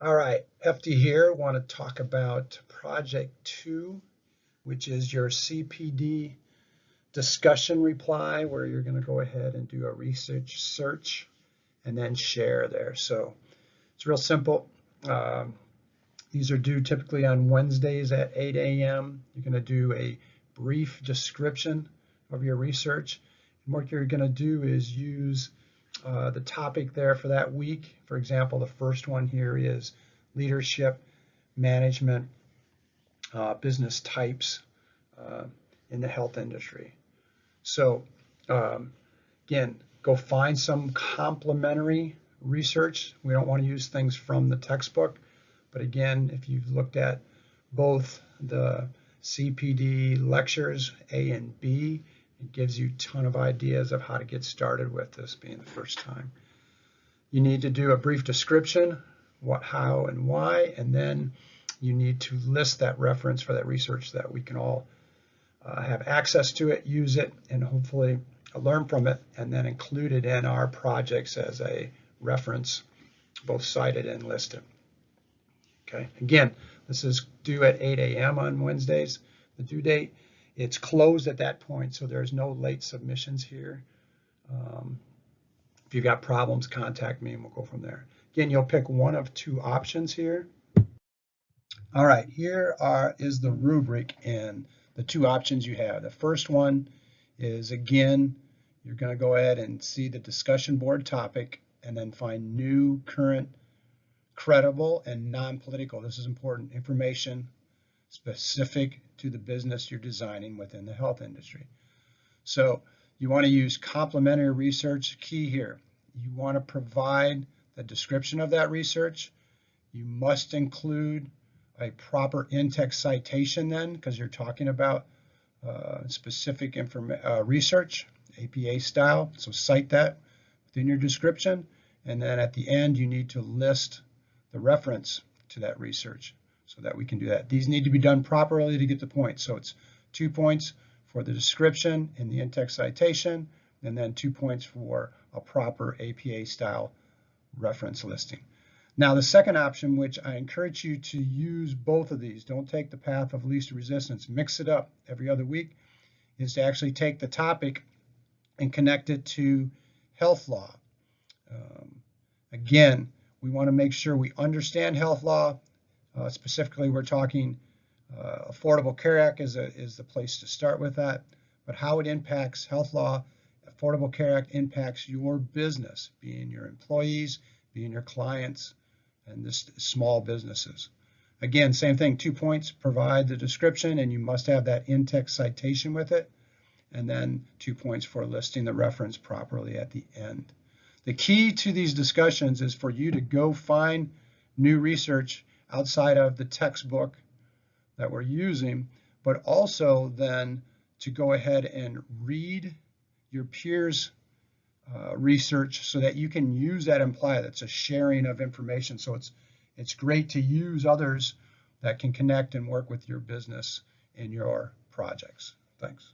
All right, FD here. Want to talk about project 2, which is your CPD discussion reply, where you're going to go ahead and do a research search and then share there. So it's real simple. These are due typically on Wednesdays at 8 a.m. You're going to do a brief description of your research. And what you're going to do is use the topic there for that week. For example, the first one here is leadership, management, business types in the health industry. So again, go find some complementary research. We don't want to use things from the textbook, but again, if you've looked at both the CPD lectures A and B, it gives you a ton of ideas of how to get started with this being the first time. You need to do a brief description, what, how, and why, and then you need to list that reference for that research so that we can all have access to it, use it, and hopefully learn from it, and then include it in our projects as a reference, both cited and listed. Okay, again, this is due at 8 a.m. on Wednesdays, the due date. It's closed at that point, so there's no late submissions here. If you've got problems, contact me and we'll go from there. Again, you'll pick one of two options here. All right, here is the rubric and the two options you have. The first one is, again, you're going to go ahead and see the discussion board topic and then find new, current, credible, and non-political. This is important information specific to the business you're designing within the health industry. So you want to use complementary research. Key here, you want to provide the description of that research. You must include a proper in-text citation then, because you're talking about specific research, APA style. So cite that within your description. And then at the end, you need to list the reference to that research so that we can do that. These need to be done properly to get the point. So it's 2 points for the description and the in-text citation, and then 2 points for a proper APA style reference listing. Now the second option, which I encourage you to use both of these, don't take the path of least resistance, mix it up every other week, is to actually take the topic and connect it to health law. Again, we want to make sure we understand health law. Specifically, we're talking Affordable Care Act is the place to start with that, but how it impacts health law. Affordable Care Act impacts your business, being your employees, being your clients, and this small businesses. Again, same thing, 2 points, provide the description, and you must have that in-text citation with it, and then 2 points for listing the reference properly at the end. The key to these discussions is for you to go find new research outside of the textbook that we're using, but also then to go ahead and read your peers' research so that you can use that and apply it. It's a sharing of information. So it's great to use others that can connect and work with your business in your projects. Thanks.